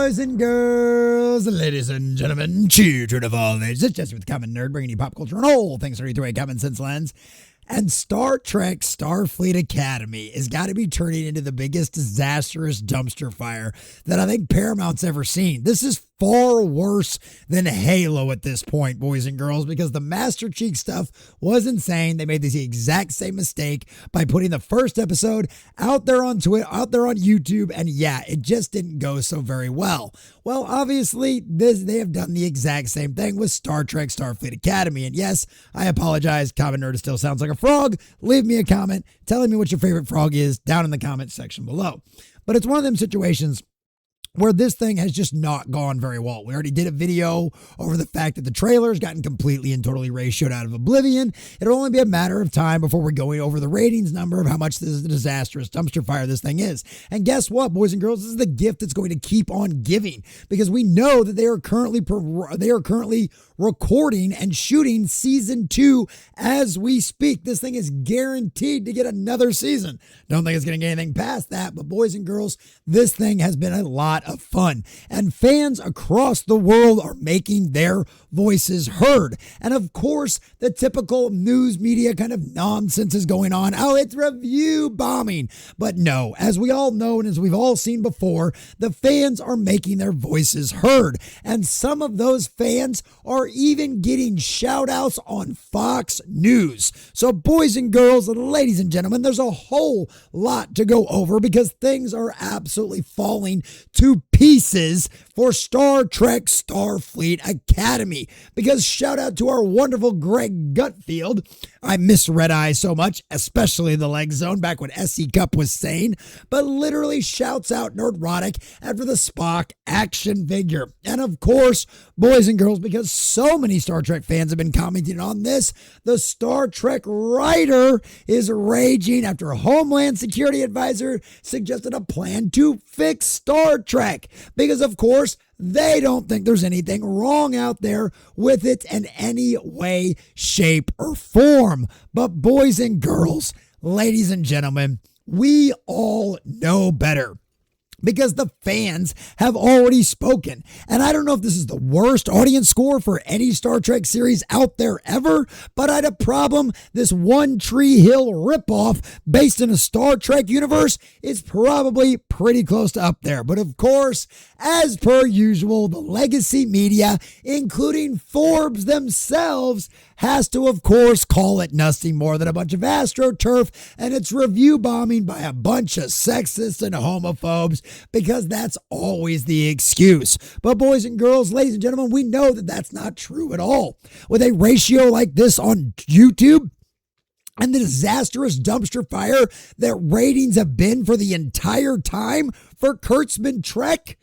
boys and girls, ladies and gentlemen, children of all ages. It's Jesse with the Common Nerd, bringing you pop culture and all things 30 through a common sense lens. And Star Trek Starfleet Academy has got to be turning into the biggest disastrous dumpster fire that I think Paramount's ever seen. This is far worse than Halo at this point, boys and girls, because the Master Chief stuff was insane. They made the exact same mistake by putting the first episode out there on Twitter, out there on YouTube, and yeah, it just didn't go so very well. Well, obviously, they have done the exact same thing with Star Trek Starfleet Academy, and yes, I apologize, Common Nerd still sounds like a frog. Leave me a comment telling me what your favorite frog is down in the comment section below. But it's one of them situations where this thing has just not gone very well. We already did a video over the fact that the trailer's gotten completely and totally ratioed out of oblivion. It'll only be a matter of time before we're going over the ratings number of how much this is a disastrous dumpster fire this thing is. And guess what, boys and girls? This is the gift that's going to keep on giving, because we know that they are currently recording and shooting season 2 as we speak. This thing is guaranteed to get another season. Don't think it's going to get anything past that, but boys and girls, this thing has been a lot of fun, and fans across the world are making their voices heard. And of course, the typical news media kind of nonsense is going on. Oh, it's review bombing. But no, as we all know and as we've all seen before, the fans are making their voices heard. And some of those fans are even getting shout outs on Fox News. So boys and girls, ladies and gentlemen, there's a whole lot to go over because things are absolutely falling to pieces for Star Trek Starfleet Academy. Because shout out to our wonderful Greg Gutfield. I miss Red Eye so much, especially the leg zone back when SC Cup was sane, but literally shouts out Nerdrotic after the Spock action figure. And of course, boys and girls, because so many Star Trek fans have been commenting on this, the Star Trek writer is raging after a Homeland Security advisor suggested a plan to fix Star Trek. Because of course, they don't think there's anything wrong out there with it in any way, shape, or form. But boys and girls, ladies and gentlemen, we all know better, because the fans have already spoken. And I don't know if this is the worst audience score for any Star Trek series out there ever, but I had a problem. This One Tree Hill ripoff based in a Star Trek universe is probably pretty close to up there. But of course, as per usual, the legacy media, including Forbes themselves, has to, of course, call it nothing more than a bunch of AstroTurf and its review bombing by a bunch of sexists and homophobes, because that's always the excuse. But boys and girls, ladies and gentlemen, we know that that's not true at all. With a ratio like this on YouTube, and the disastrous dumpster fire that ratings have been for the entire time for Kurtzman Trek,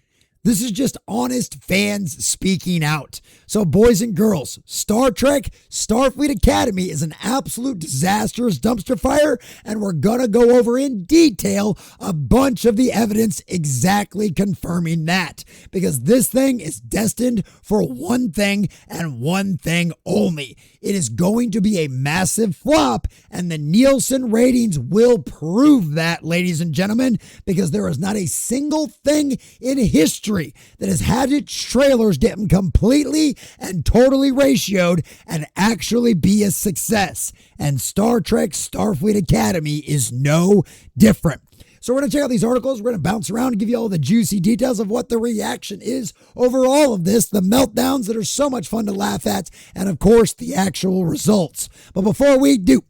this is just honest fans speaking out. So boys and girls, Star Trek Starfleet Academy is an absolute disastrous dumpster fire, and we're going to go over in detail a bunch of the evidence exactly confirming that, because this thing is destined for one thing and one thing only. It is going to be a massive flop, and the Nielsen ratings will prove that, ladies and gentlemen, because there is not a single thing in history that has had its trailers get completely and totally ratioed and actually be a success. And Star Trek Starfleet Academy is no different. So we're going to check out these articles. We're going to bounce around and give you all the juicy details of what the reaction is over all of this, the meltdowns that are so much fun to laugh at, and of course, the actual results. But before we do,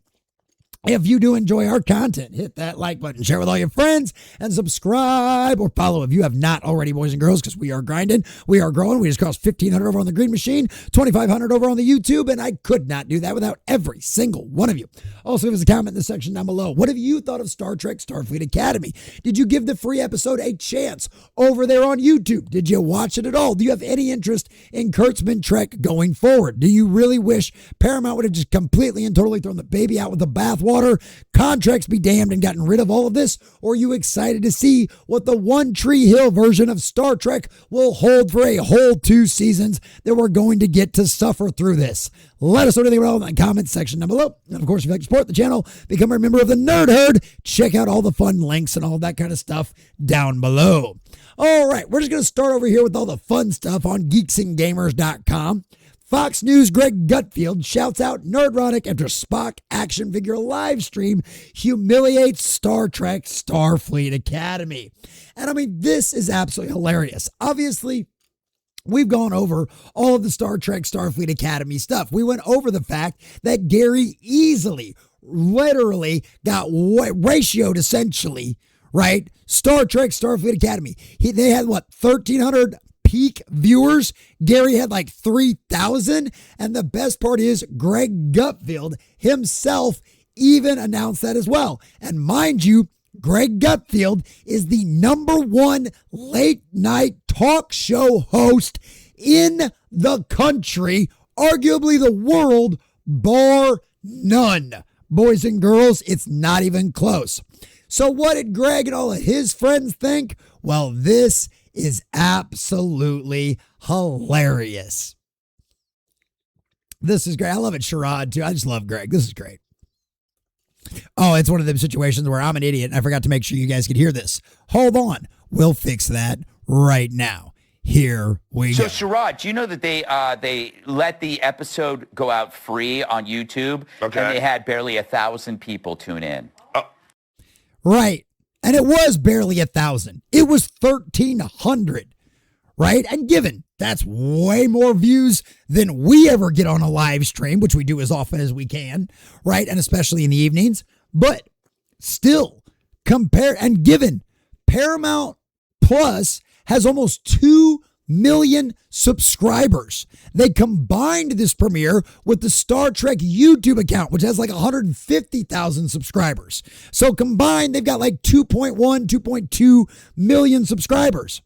if you do enjoy our content, hit that like button, share with all your friends, and subscribe or follow if you have not already, boys and girls, because we are grinding. We are growing. We just crossed 1,500 over on the Green Machine, 2,500 over on the YouTube, and I could not do that without every single one of you. Also, leave us a comment in the section down below. What have you thought of Star Trek Starfleet Academy? Did you give the free episode a chance over there on YouTube? Did you watch it at all? Do you have any interest in Kurtzman Trek going forward? Do you really wish Paramount would have just completely and totally thrown the baby out with the bathwater water, contracts be damned and gotten rid of all of this? Or are you excited to see what the One Tree Hill version of Star Trek will hold for a whole 2 seasons that we're going to get to suffer through this? Let us know what you think about it in the comments section down below. And of course, if you'd like to support the channel, become a member of the Nerd Herd. Check out all the fun links and all that kind of stuff down below. All right, we're just going to start over here with all the fun stuff on geeksandgamers.com. Fox News' Greg Gutfield shouts out Nerdrotic after Spock action figure live stream humiliates Star Trek Starfleet Academy. And I mean, this is absolutely hilarious. Obviously, we've gone over all of the Star Trek Starfleet Academy stuff. We went over the fact that Gary easily, literally got ratioed essentially, right? Star Trek Starfleet Academy. They had what, 1,300 peak viewers? Gary had like 3,000. And the best part is Greg Gutfield himself even announced that as well. And mind you, Greg Gutfield is the #1 late night talk show host in the country, arguably the world, bar none. Boys and girls, it's not even close. So what did Greg and all of his friends think? Well, this is absolutely hilarious. This is great. I love it, Sherrod, too. I just love Greg. This is great. Oh, it's one of them situations where I'm an idiot and I forgot to make sure you guys could hear this. Hold on. We'll fix that right now. Here we go. So, Sherrod, do you know that they let the episode go out free on YouTube? Okay. And they had barely 1,000 people tune in. Oh. Right. And it was barely 1,000. It was 1,300. Right? And given that's way more views than we ever get on a live stream, which we do as often as we can, right? And especially in the evenings. But still, and given Paramount Plus has almost 2 million subscribers. They combined this premiere with the Star Trek YouTube account, which has like 150,000 subscribers. So combined, they've got like 2.1, 2.2 million subscribers.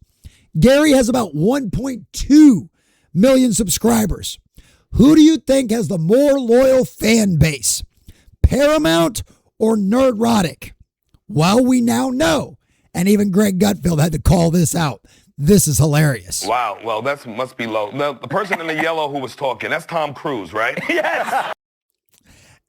Gary has about 1.2 million subscribers. Who do you think has the more loyal fan base? Paramount or Nerdrotic? Well, we now know. And even Greg Gutfield had to call this out. This is hilarious. Wow. Well, that must be low. The person in the yellow who was talking, that's Tom Cruise, right? Yes.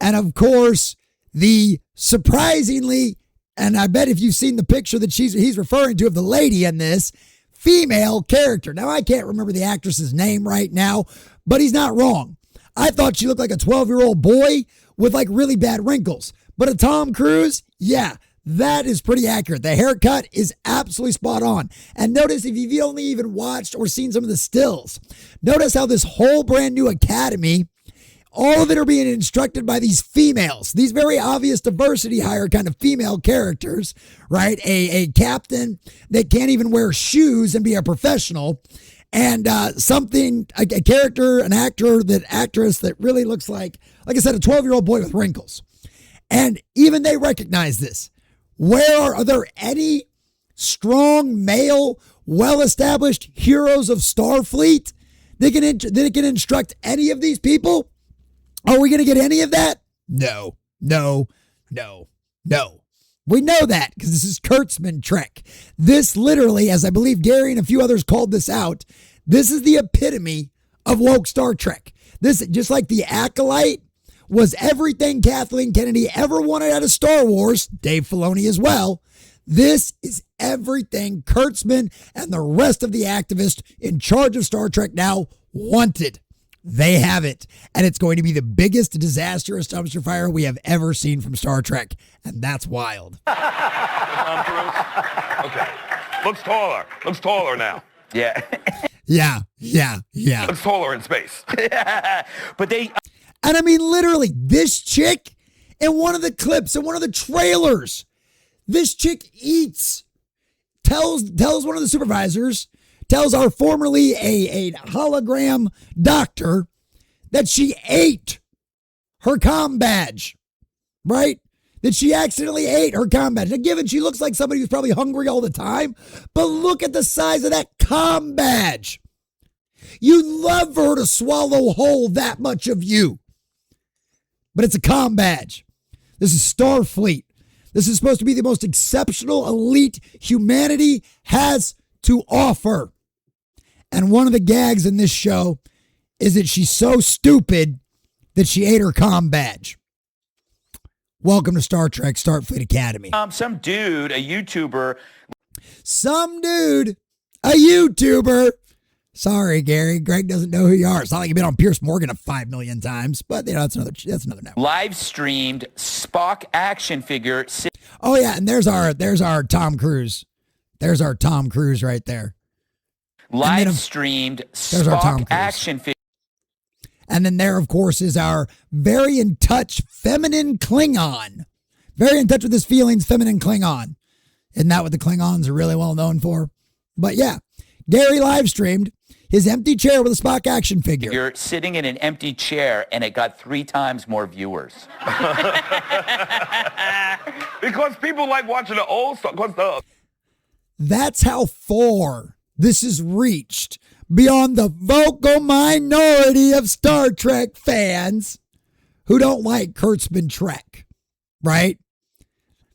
And of course, the surprisingly, and I bet if you've seen the picture that he's referring to of the lady in this, female character. Now, I can't remember the actress's name right now, but he's not wrong. I thought she looked like a 12-year-old boy with like really bad wrinkles. But a Tom Cruise, yeah, that is pretty accurate. The haircut is absolutely spot on. And notice if you've only even watched or seen some of the stills, notice how this whole brand new academy, all of it are being instructed by these females, these very obvious diversity hire kind of female characters, right? A captain that can't even wear shoes and be a professional, and a character, an actress that really looks like I said, a 12-year-old boy with wrinkles. And even they recognize this. Where are there any strong male, well-established heroes of Starfleet that can instruct any of these people? Are we going to get any of that? No. We know that because this is Kurtzman Trek. This literally, as I believe Gary and a few others called this out, this is the epitome of woke Star Trek. This, just like the Acolyte was everything Kathleen Kennedy ever wanted out of Star Wars, Dave Filoni as well. This is everything Kurtzman and the rest of the activists in charge of Star Trek now wanted. They have it, and it's going to be the biggest disastrous dumpster fire we have ever seen from Star Trek, and that's wild. Tom Cruise? Okay. Looks taller now. Yeah. Yeah. Looks taller in space. But they... And I mean, literally, this chick, in one of the clips, in one of the trailers, this chick eats, tells one of the supervisors, tells our formerly a hologram doctor that she ate her comm badge, right? That she accidentally ate her comm badge. Now, given she looks like somebody who's probably hungry all the time, but look at the size of that comm badge. You'd love for her to swallow whole that much of you. But it's a comm badge. This is Starfleet. This is supposed to be the most exceptional elite humanity has to offer. And one of the gags in this show is that she's so stupid that she ate her comm badge. Welcome to Star Trek Starfleet Academy. Some dude, a YouTuber. Sorry, Gary. Greg doesn't know who you are. It's not like you've been on Pierce Morgan 5 million times, but that's another network. Live streamed Spock action figure. Oh yeah, and there's our Tom Cruise. There's our Tom Cruise right there. Live streamed Spock action figure. And then there, of course, is our very in touch feminine Klingon. Very in touch with his feelings, feminine Klingon. Isn't that what the Klingons are really well known for? But yeah, Gary live streamed his empty chair with a Spock action figure. You're sitting in an empty chair, and it got 3 times more viewers. Because people like watching the old stuff. That's how far this is reached beyond the vocal minority of Star Trek fans who don't like Kurtzman Trek, right?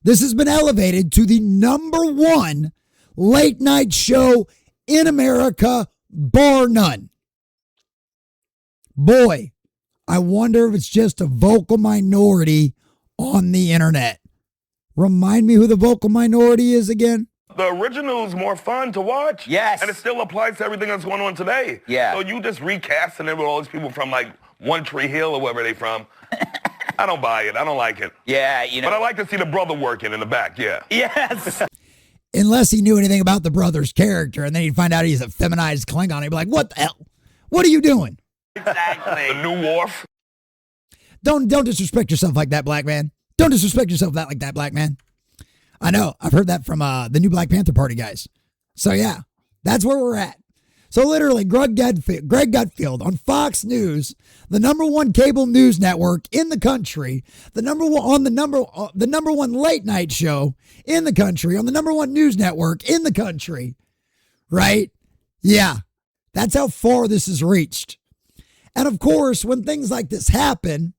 This has been elevated to the #1 late night show in America, bar none. Boy, I wonder if it's just a vocal minority on the internet. Remind me who the vocal minority is again? The original is more fun to watch. Yes. And it still applies to everything that's going on today. Yeah. So you just recasting it with all these people from like One Tree Hill or wherever they from. I don't buy it. I don't like it. Yeah, But I like to see the brother working in the back, yeah. Yes. Unless he knew anything about the brother's character, and then he'd find out he's a feminized Klingon. He'd be like, what the hell? What are you doing? Exactly. The new Worf. Don't disrespect yourself like that, black man. Don't disrespect yourself like that, black man. I know. I've heard that from the new Black Panther Party guys. So yeah, that's where we're at. So literally, Greg Gutfield on Fox News, the #1 cable news network in the country, the #1 late night show in the country, on the #1 news network in the country, right? Yeah, that's how far this has reached. And of course, when things like this happen,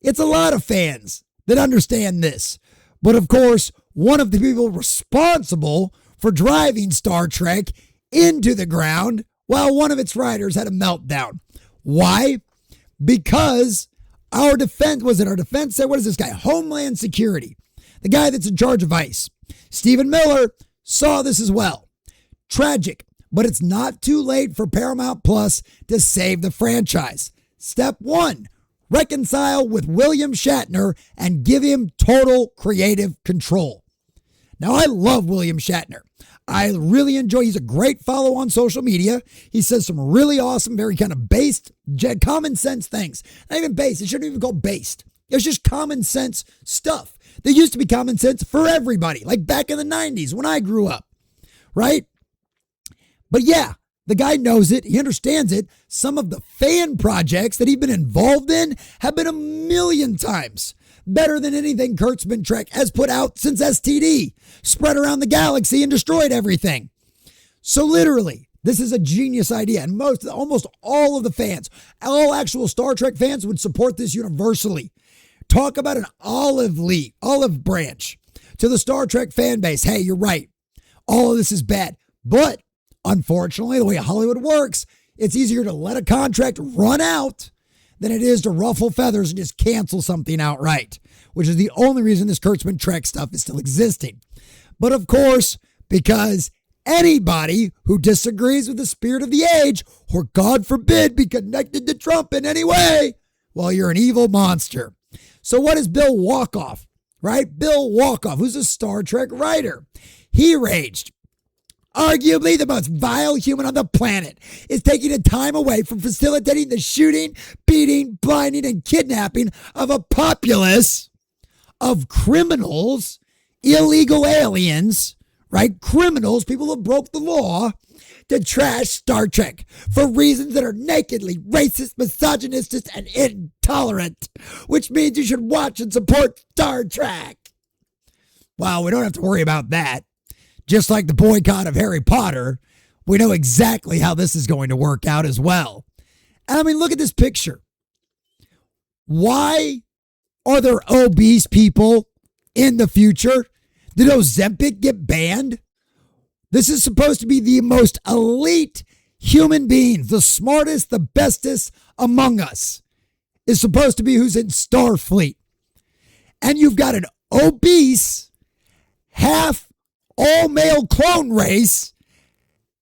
it's a lot of fans that understand this. But of course, one of the people responsible for driving Star Trek into the ground while one of its writers had a meltdown. Why? Because our defense, what is this guy? Homeland Security, the guy that's in charge of ICE. Stephen Miller saw this as well. Tragic, but it's not too late for Paramount Plus to save the franchise. Step 1, reconcile with William Shatner and give him total creative control. Now, I love William Shatner. I really enjoy, he's a great follow on social media. He says some really awesome, very kind of based, common sense things. Not even based, it shouldn't even go based. It's just common sense stuff. There used to be common sense for everybody, like back in the 90s when I grew up, right? But yeah, the guy knows it. He understands it. Some of the fan projects that he's been involved in have been a million times better than anything Kurtzman Trek has put out since STD spread around the galaxy and destroyed everything. So literally, this is a genius idea. And almost all of the fans, all actual Star Trek fans would support this universally. Talk about an olive branch to the Star Trek fan base. Hey, you're right. All of this is bad. But unfortunately, the way Hollywood works, it's easier to let a contract run out than it is to ruffle feathers and just cancel something outright, which is the only reason this Kurtzman Trek stuff is still existing. But of course, because anybody who disagrees with the spirit of the age, or God forbid be connected to Trump in any way, well, you're an evil monster. So what is Bill Walkoff, right? Bill Walkoff, who's a Star Trek writer. He raged. Arguably the most vile human on the planet is taking the time away from facilitating the shooting, beating, blinding, and kidnapping of a populace of criminals, illegal aliens, right? Criminals, people who broke the law, to trash Star Trek for reasons that are nakedly racist, misogynistic, and intolerant, which means you should watch and support Star Trek. Well, we don't have to worry about that. Just like the boycott of Harry Potter, we know exactly how this is going to work out as well. And I mean, look at this picture. Why Are there obese people in the future? Did Ozempic get banned? This is supposed to be the most elite human beings, the smartest, the bestest among us, is supposed to be who's in Starfleet. And you've got an obese, half all-male clone race,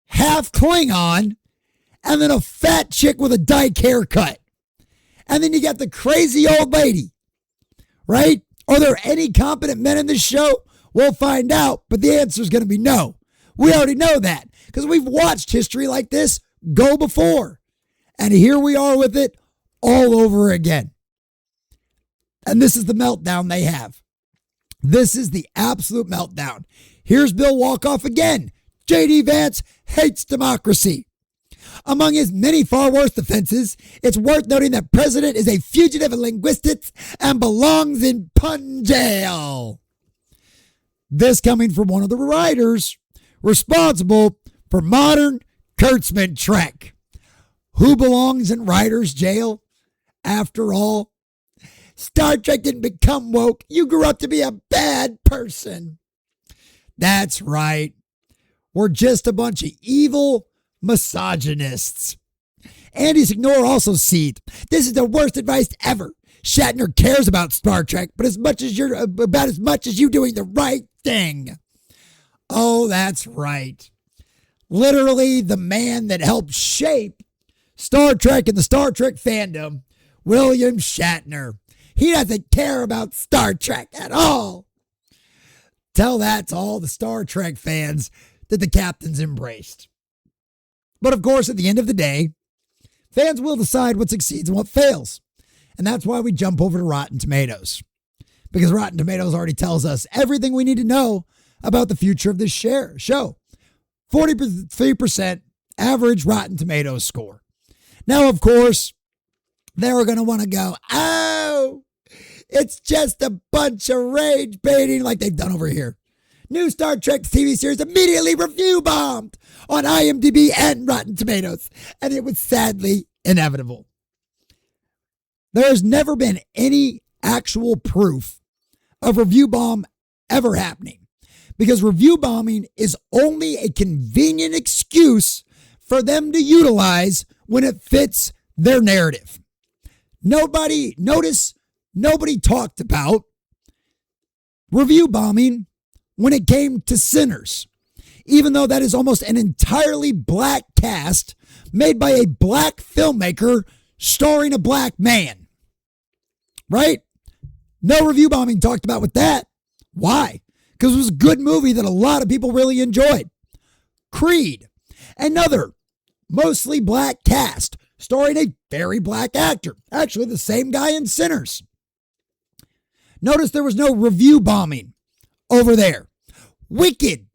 half Klingon, and then a fat chick with a dyke haircut. And then you got the crazy old lady, right? Are there any competent men in this show? We'll find out, but the answer is going to be no. We already know that because we've watched history like this go before. And here we are with it all over again. And this is the meltdown they have. This is the absolute meltdown. Here's Bill Walkoff again. J.D. Vance hates democracy. Among his many far worse offenses, it's worth noting that President is a fugitive of linguistics and belongs in pun jail. This coming from one of the writers responsible for modern Kurtzman Trek. Who belongs in writer's jail? After all, Star Trek didn't become woke. You grew up to be a bad person. That's right. We're just a bunch of evil misogynists. Andy Signore also seethed. This is the worst advice ever. Shatner cares about Star Trek, but as much as you doing the right thing. Oh, that's right. Literally the man that helped shape Star Trek and the Star Trek fandom, William Shatner. He doesn't care about Star Trek at all. Tell that to all the Star Trek fans that the captains embraced. But of course, at the end of the day, fans will decide what succeeds and what fails. And that's why we jump over to Rotten Tomatoes. Because Rotten Tomatoes already tells us everything we need to know about the future of this show. 43% average Rotten Tomatoes score. Now, of course, they're going to want to go, oh, it's just a bunch of rage baiting like they've done over here. New Star Trek TV series immediately review bombed on IMDb and Rotten Tomatoes, and it was sadly inevitable. There's never been any actual proof of review bomb ever happening because review bombing is only a convenient excuse for them to utilize when it fits their narrative. Nobody talked about review bombing when it came to Sinners, even though that is almost an entirely black cast made by a black filmmaker starring a black man. Right? No review bombing talked about with that. Why? Because it was a good movie that a lot of people really enjoyed. Creed, another mostly black cast starring a very black actor. Actually, the same guy in Sinners. Notice there was no review bombing over there. Wicked,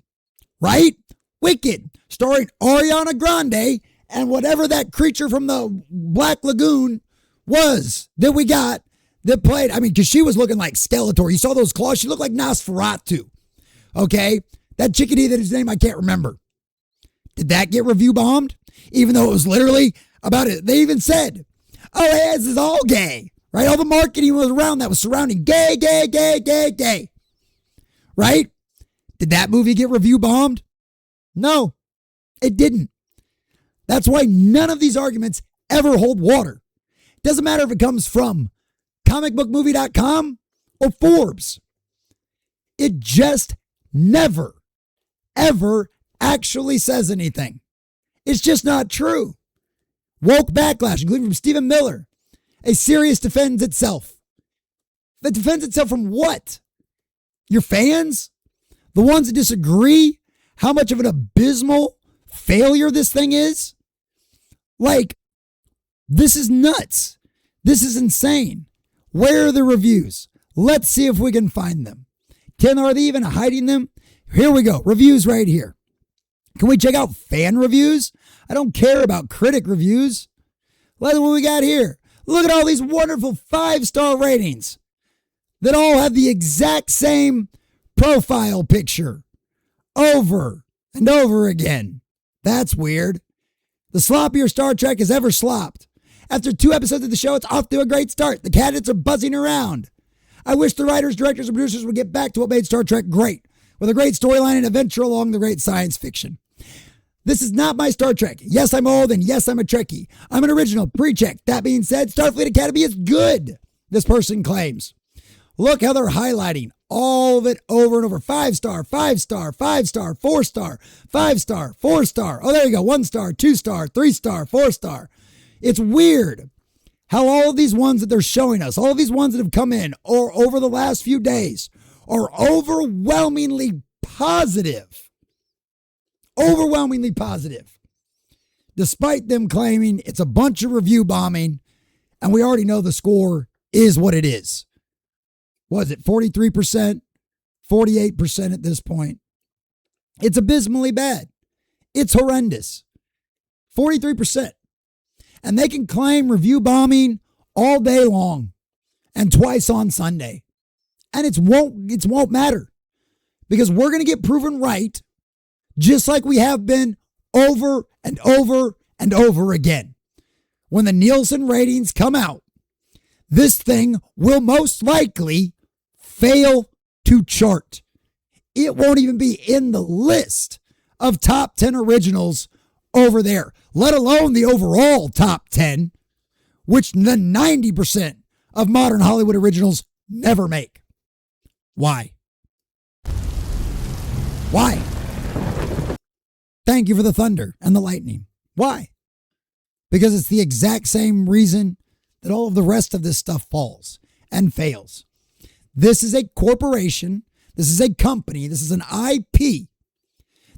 right? Wicked, starring Ariana Grande and whatever that creature from the Black Lagoon was that we got that played. I mean, because she was looking like Skeletor. You saw those claws? She looked like Nosferatu. Okay? That chickadee that his name I can't remember. Did that get review bombed? Even though it was literally about it. They even said, oh, hey, this is all gay. Right? All the marketing was around that was surrounding gay, gay, gay, gay, gay. Right? Did that movie get review bombed? No, it didn't. That's why none of these arguments ever hold water. Doesn't matter if it comes from comicbookmovie.com or Forbes. It just never, ever actually says anything. It's just not true. Woke backlash, including from Stephen Miller. A series defends itself. That defends itself from what? Your fans? The ones that disagree? How much of an abysmal failure this thing is? Like, this is nuts. This is insane. Where are the reviews? Let's see if we can find them. Are they even hiding them? Here we go. Reviews right here. Can we check out fan reviews? I don't care about critic reviews. Look at what we got here. Look at all these wonderful 5-star ratings that all have the exact same profile picture over and over again. That's weird. The sloppier Star Trek has ever slopped. After 2 episodes of the show, it's off to a great start. The candidates are buzzing around. I wish the writers, directors, and producers would get back to what made Star Trek great, with a great storyline and adventure along the great science fiction. This is not my Star Trek. Yes, I'm old, and yes, I'm a Trekkie. I'm an original, pre-check. That being said, Starfleet Academy is good, this person claims. Look how they're highlighting all of it over and over. 5-star, 5-star, 5-star, 4-star, 5-star, 4-star. Oh, there you go. 1-star, 2-star, 3-star, 4-star. It's weird how all of these ones that they're showing us, all of these ones that have come in or over the last few days are overwhelmingly positive. Overwhelmingly positive. Despite them claiming it's a bunch of review bombing, and we already know the score is what it is. Was it 43%? 48% at this point. It's abysmally bad. It's horrendous. 43%. And they can claim review bombing all day long and twice on Sunday. And it won't matter, because we're going to get proven right, just like we have been over and over and over again. When the Nielsen ratings come out, this thing will most likely fail to chart. It won't even be in the list of top 10 originals over there, let alone the overall top 10, which the 90% of modern Hollywood originals never make. Why? Why? Thank you for the thunder and the lightning. Why? Because it's the exact same reason that all of the rest of this stuff falls and fails. This is a corporation. This is a company. This is an IP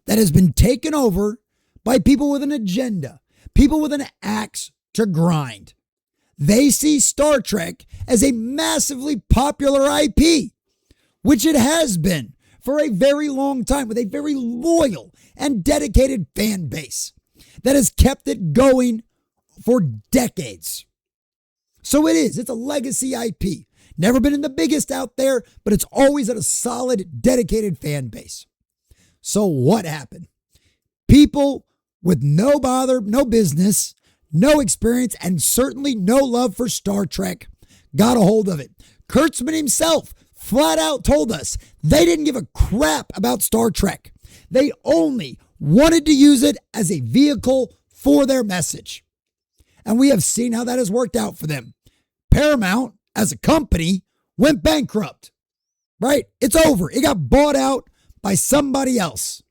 that has been taken over by people with an agenda, people with an axe to grind. They see Star Trek as a massively popular IP, which it has been for a very long time, with a very loyal and dedicated fan base that has kept it going for decades. So it's a legacy IP. Never been in the biggest out there, but it's always at a solid, dedicated fan base. So what happened? People with no bother, no business, no experience, and certainly no love for Star Trek got a hold of it. Kurtzman himself flat out told us they didn't give a crap about Star Trek. They only wanted to use it as a vehicle for their message. And we have seen how that has worked out for them. Paramount, as a company, went bankrupt, right? It's over. It got bought out by somebody else.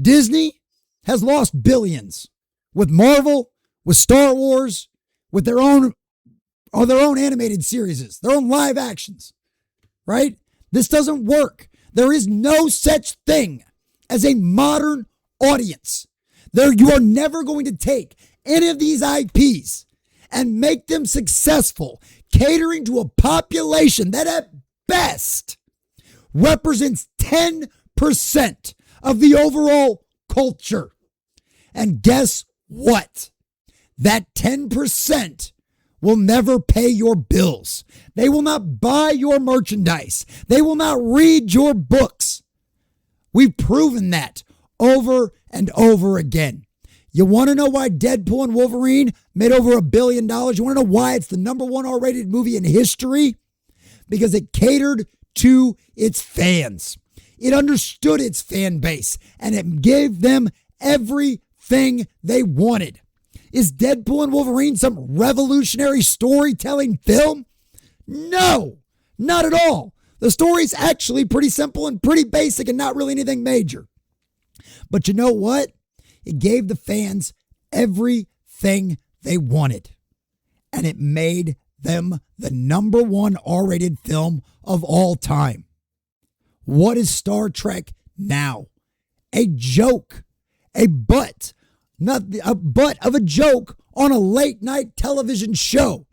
Disney has lost billions with Marvel, with Star Wars, with their own animated series, their own live actions, right? This doesn't work. There is no such thing as a modern audience. You are never going to take any of these IPs and make them successful, catering to a population that at best represents 10% of the overall culture. And guess what? That 10% will never pay your bills. They will not buy your merchandise. They will not read your books. We've proven that over and over again. You want to know why Deadpool and Wolverine made over $1 billion? You want to know why it's the #1 R-rated movie in history? Because it catered to its fans. It understood its fan base, and it gave them everything they wanted. Is Deadpool and Wolverine some revolutionary storytelling film? No, not at all. The story's actually pretty simple and pretty basic and not really anything major. But you know what? It gave the fans everything they wanted. And it made them the #1 R-rated film of all time. What is Star Trek now? A joke. A butt of a joke on a late night television show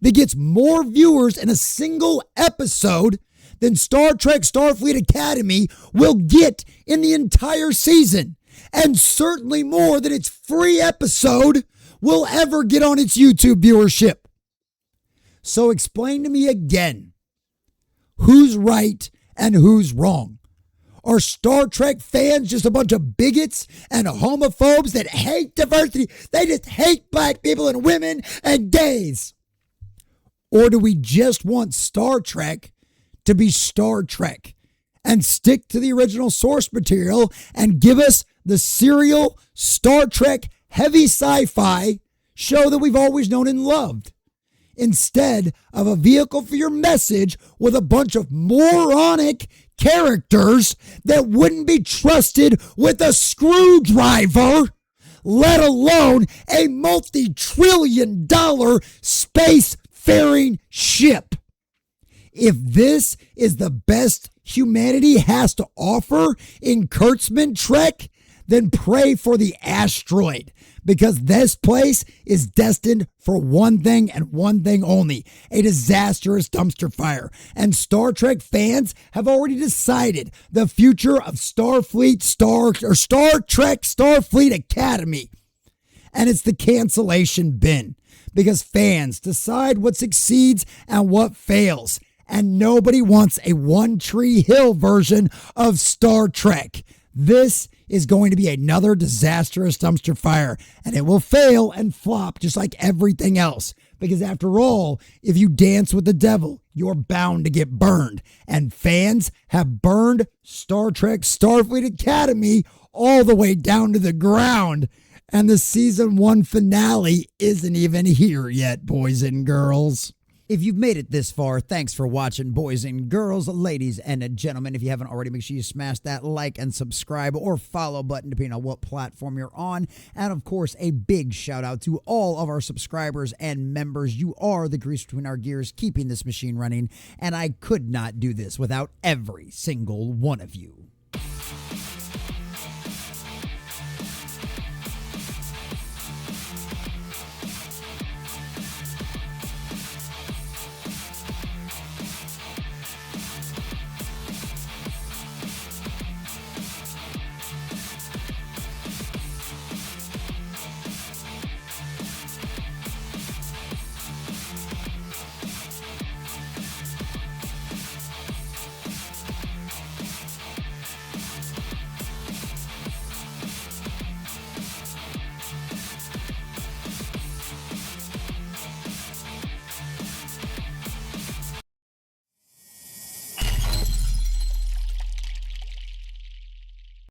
that gets more viewers in a single episode than Star Trek Starfleet Academy will get in the entire season. And certainly more than its free episode will ever get on its YouTube viewership. So explain to me again, who's right and who's wrong? Are Star Trek fans just a bunch of bigots and homophobes that hate diversity? They just hate black people and women and gays. Or do we just want Star Trek to be Star Trek and stick to the original source material and give us the serial Star Trek heavy sci-fi show that we've always known and loved, instead of a vehicle for your message with a bunch of moronic characters that wouldn't be trusted with a screwdriver, let alone a multi-trillion-dollar space-faring ship? If this is the best humanity has to offer in Kurtzman Trek, then pray for the asteroid, because this place is destined for one thing and one thing only: a disastrous dumpster fire. And Star Trek fans have already decided the future of Star Trek Starfleet Academy. And it's the cancellation bin, because fans decide what succeeds and what fails. And nobody wants a One Tree Hill version of Star Trek. This is going to be another disastrous dumpster fire, and it will fail and flop just like everything else. Because after all, if you dance with the devil, you're bound to get burned. And fans have burned Star Trek Starfleet Academy all the way down to the ground. And the season 1 finale isn't even here yet, boys and girls. If you've made it this far, thanks for watching, boys and girls, ladies and gentlemen. If you haven't already, make sure you smash that like and subscribe or follow button, depending on what platform you're on. And of course, a big shout out to all of our subscribers and members. You are the grease between our gears, keeping this machine running. And I could not do this without every single one of you.